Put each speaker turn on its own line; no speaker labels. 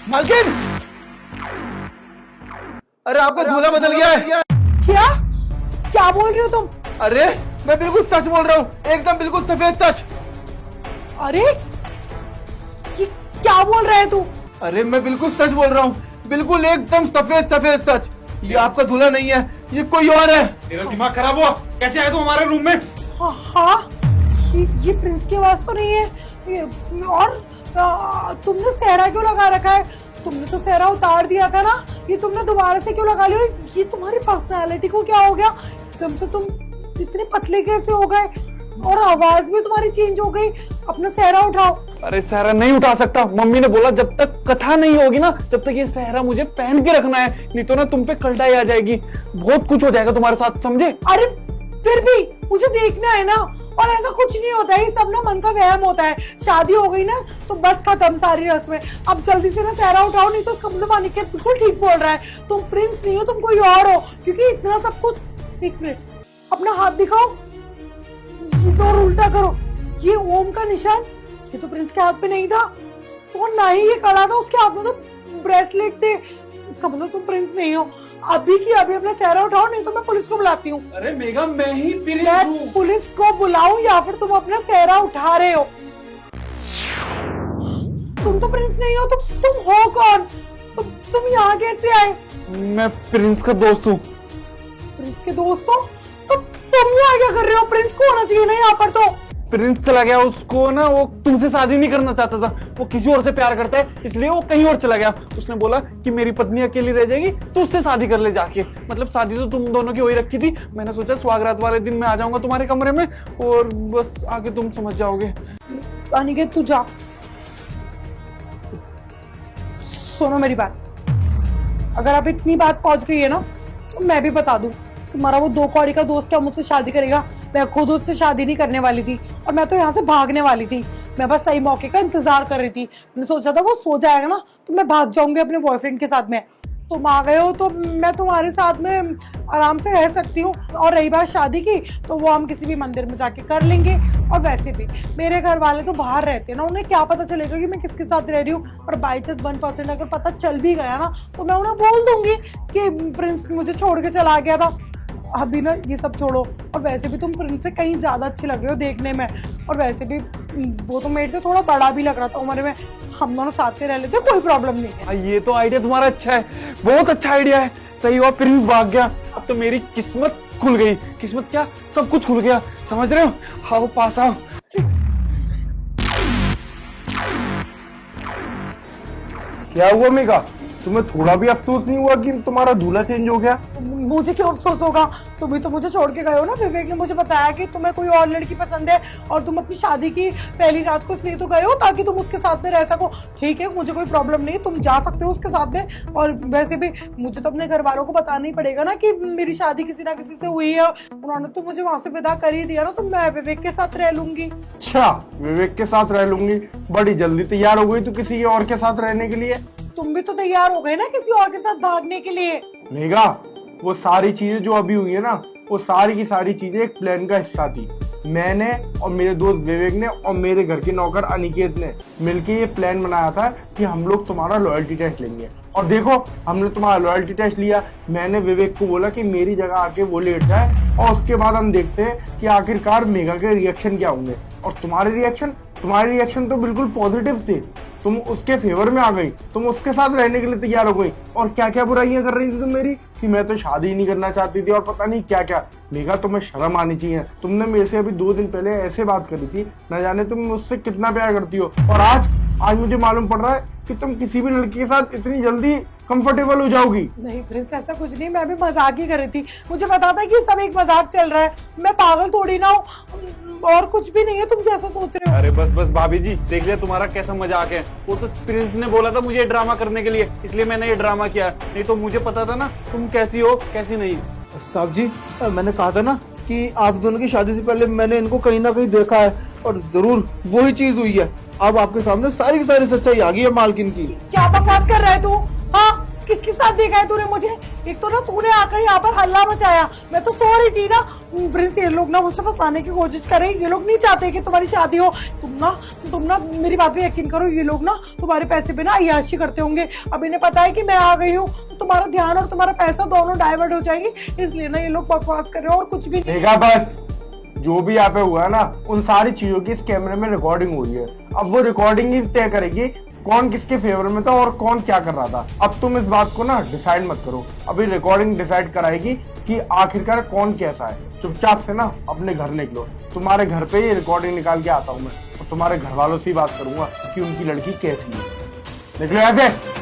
मालकिन, अरे आपका दूल्हा बदल गया है।
क्या क्या बोल रहे हो तुम?
अरे मैं बिल्कुल सच बोल रहा हूँ, एकदम बिल्कुल सफेद सच।
अरे ये क्या बोल रहा है तू?
अरे मैं बिल्कुल सच बोल रहा हूँ, बिल्कुल एकदम सफेद सफेद सच। ये आपका दूल्हा नहीं है, ये कोई और है।
तेरा दिमाग खराब हुआ? कैसे आया तू हमारे रूम में?
हाँ, ये प्रिंस की आवाज तो नहीं है। और तुमने सेहरा क्यों लगा रखा है? तुमने तो सेहरा उतार दिया था ना, ये तुमने दोबारा से क्यों लगा लिया? ये तुम्हारी पर्सनालिटी को क्या हो गया? एकदम से तुम इतने पतले कैसे हो गए? और आवाज भी तुम्हारी चेंज हो गई। अपना सेहरा उठाओ।
अरे सहरा नहीं उठा सकता, मम्मी ने बोला जब तक कथा नहीं होगी ना जब तक ये सहरा मुझे पहन के रखना है, नहीं तो ना तुम पे कल्टाई आ जाएगी, बहुत कुछ हो जाएगा तुम्हारे साथ, समझे?
अरे फिर भी मुझे देखना है ना, और ऐसा कुछ नहीं होता है, ये सब ना मन का वहम होता है। शादी हो गई ना तो बस खत्म सारी रस्में। अब जल्दी से ना सेहरा उठाओ, नहीं तो इसका मतलब अनिकेत बिल्कुल ठीक बोल रहा है, तुम प्रिंस नहीं हो, तुम कोई और हो, क्योंकि इतना सब कुछ। एक मिनट, अपना हाथ दिखाओ, ये दो उल्टा करो। ये ओम का निशान, ये तो प्रिंस के हाथ पे नहीं था, तो ना ही ये कड़ा था, उसके हाथ में तो ब्रेसलेट थे। इसका मतलब तुम प्रिंस नहीं हो। अभी की अभी अपना सेहरा उठाओ, नहीं तो मैं पुलिस को बुलाती हूँ।
अरे मेघा, मैं ही
मैं पुलिस को बुलाऊं या फिर तुम अपना सेहरा उठा रहे हो? तुम तो प्रिंस नहीं हो, तुम हो कौन? तुम यहाँ कैसे आए?
मैं प्रिंस का दोस्त हूँ।
प्रिंस के दोस्त हो तो तुम यहाँ क्या कर रहे हो? प्रिंस को होना चाहिए ना यहाँ पर। तो
प्रिंस चला गया, उसको ना वो तुमसे शादी नहीं करना चाहता था, वो किसी और से प्यार करता है, इसलिए वो कहीं और चला गया। उसने बोला कि मेरी पत्नी अकेली रह जाएगी तो उससे शादी कर ले जाके। मतलब शादी तो तुम दोनों की हो ही रखी थी, मैंने सोचा सुहागरात वाले दिन मैं आ जाऊंगा तुम्हारे कमरे में और बस आके तुम समझ जाओगे।
अनिकेत तू जा। सुनो मेरी बात, अगर अब इतनी बात पहुंच गई है ना तो मैं भी बता दूं, तुम्हारा वो दो कौड़ी का दोस्त क्या मुझसे शादी करेगा? मैं खुद उससे शादी नहीं करने वाली थी, और मैं तो यहाँ से भागने वाली थी। मैं बस सही मौके का इंतजार कर रही थी। मैंने सोचा था वो सो जाएगा ना तो मैं भाग जाऊंगी अपने बॉयफ्रेंड के साथ में। तुम आ गए हो तो मैं तुम्हारे साथ में आराम से रह सकती हूँ। और रही बात शादी की, तो वो हम किसी भी मंदिर में जाके कर लेंगे। और वैसे भी मेरे घर वाले तो बाहर रहते हैं ना, उन्हें क्या पता चलेगा कि मैं किसके साथ रह रही हूँ। और बाई चांस 1% अगर पता चल भी गया ना तो मैं उन्हें बोल दूंगी कि प्रिंस मुझे छोड़ के चला गया था। अभी ना ये सब छोड़ो, और वैसे भी तुम प्रिंस से कहीं ज्यादा अच्छे लग रहे हो देखने में। और वैसे भी वो तो मेरे से थोड़ा बड़ा भी लग रहा था उम्र में। हम दोनों साथ में रह लेते, कोई प्रॉब्लम नहीं है।
ये तो आइडिया तुम्हारा अच्छा है, बहुत अच्छा आइडिया है। सही हुआ प्रिंस भाग गया, अब तो मेरी किस्मत खुल गई। किस्मत क्या, सब कुछ खुल गया, समझ रहे हो? आओ पास आओ।
क्या हुआ मेघा, तुम्हें थोड़ा भी अफसोस नहीं हुआ कि तुम्हारा दूल्हा चेंज हो गया?
मुझे क्यों अफसोस होगा? तुम ही तो मुझे छोड़ के गए हो ना। विवेक ने मुझे बताया कि तुम्हें कोई और लड़की पसंद है, और तुम अपनी शादी की पहली रात को इसलिए तो गए हो ताकि तुम उसके साथ में रह सको। ठीक है, मुझे कोई प्रॉब्लम नहीं, तुम जा सकते हो उसके साथ में। और वैसे भी मुझे तो अपने घर वालों को बताना ही पड़ेगा ना कि मेरी शादी किसी ना किसी से हुई है। उन्होंने तो मुझे वहां से विदा कर ही दिया ना, तो मैं विवेक के साथ रह लूंगी।
अच्छा, विवेक के साथ रह लूंगी? बड़ी जल्दी तैयार हो गई तू किसी और के साथ रहने के लिए?
तुम भी तो तैयार हो गए ना किसी और के साथ भागने के लिए।
मेघा, वो सारी चीजें जो अभी हुई है ना, वो सारी की सारी चीजें एक प्लान का हिस्सा थी। मैंने और मेरे दोस्त विवेक ने और मेरे घर के नौकर अनिकेत ने मिलके ये प्लान बनाया था कि हम लोग तुम्हारा लॉयल्टी टेस्ट लेंगे। और देखो, हमने तुम्हारा लॉयल्टी टेस्ट लिया। मैंने विवेक को बोला कि मेरी जगह आके वो लेट जाए, और उसके बाद हम देखते हैं कि आखिरकार मेघा के रिएक्शन क्या होंगे। और तुम्हारे रिएक्शन तो बिल्कुल पॉजिटिव थे। तुम उसके फेवर में आ गई, तुम उसके साथ रहने के लिए तैयार हो गई। और क्या क्या बुराइयां कर रही थी तुम मेरी, कि मैं तो शादी ही नहीं करना चाहती थी और पता नहीं क्या क्या। मेघा, तुम्हें शर्म आनी चाहिए। तुमने मेरे से अभी 2 दिन पहले ऐसे बात करी थी, न जाने तुम मुझसे कितना प्यार करती हो। और आज मुझे मालूम पड़ रहा है कि तुम किसी भी लड़की के साथ इतनी जल्दी कंफर्टेबल हो जाओगी।
नहीं प्रिंस, ऐसा कुछ नहीं, मैं भी मजाक ही कर रही थी। मुझे पता था कि सब एक मजाक चल रहा है, मैं पागल थोड़ी ना हूँ, और कुछ भी नहीं है तुम जैसा सोच रहे हो।
अरे बस बस भाभी जी, देख लिया तुम्हारा कैसा मजाक है। वो तो प्रिंस ने बोला था मुझे ड्रामा करने के लिए, इसलिए मैंने ये ड्रामा किया, नहीं तो मुझे पता था ना तुम कैसी हो कैसी नहीं।
साहब जी, मैंने कहा था ना कि आप दोनों की शादी से पहले मैंने इनको कहीं ना कहीं देखा है, और जरूर वही चीज हुई है। अब आपके सामने सारी की सारी सच्चाई आ गई है मालकिन की।
क्या बकवास कर रहा है तू? हाँ, किसके साथ देखा है तूने मुझे? एक तो ना तूने आकर यहाँ पर हल्ला मचाया, मैं तो सो रही थी ना। प्रिंस, ये लोग ना मुझसे फंसाने की कोशिश कर रहे हैं, ये लोग नहीं चाहते कि तुम्हारी शादी हो। तुम ना मेरी बात पे यकीन करो, ये लोग ना तुम्हारे पैसे पे ना अय्याशी करते होंगे। अब इन्हें पता है कि मैं आ गई हूँ तो तुम्हारा ध्यान और तुम्हारा पैसा दोनों डाइवर्ट हो जाएंगे, इसलिए ना ये लोग बकवास कर रहे हो और कुछ भी नहीं।
देखा बस, जो भी यहाँ पे हुआ है ना, उन सारी चीजों की इस कैमरे में रिकॉर्डिंग हो रही है। अब वो रिकॉर्डिंग ही तय करेगी कौन किसके फेवर में था और कौन क्या कर रहा था। अब तुम इस बात को ना डिसाइड मत करो, अभी रिकॉर्डिंग डिसाइड कराएगी कि आखिरकार कौन कैसा है। चुपचाप से ना अपने घर निकलो, तुम्हारे घर पे ये रिकॉर्डिंग निकाल के आता हूँ मैं, और तुम्हारे घर वालों से ही बात करूंगा कि उनकी लड़की कैसी है। निकलो ऐसे।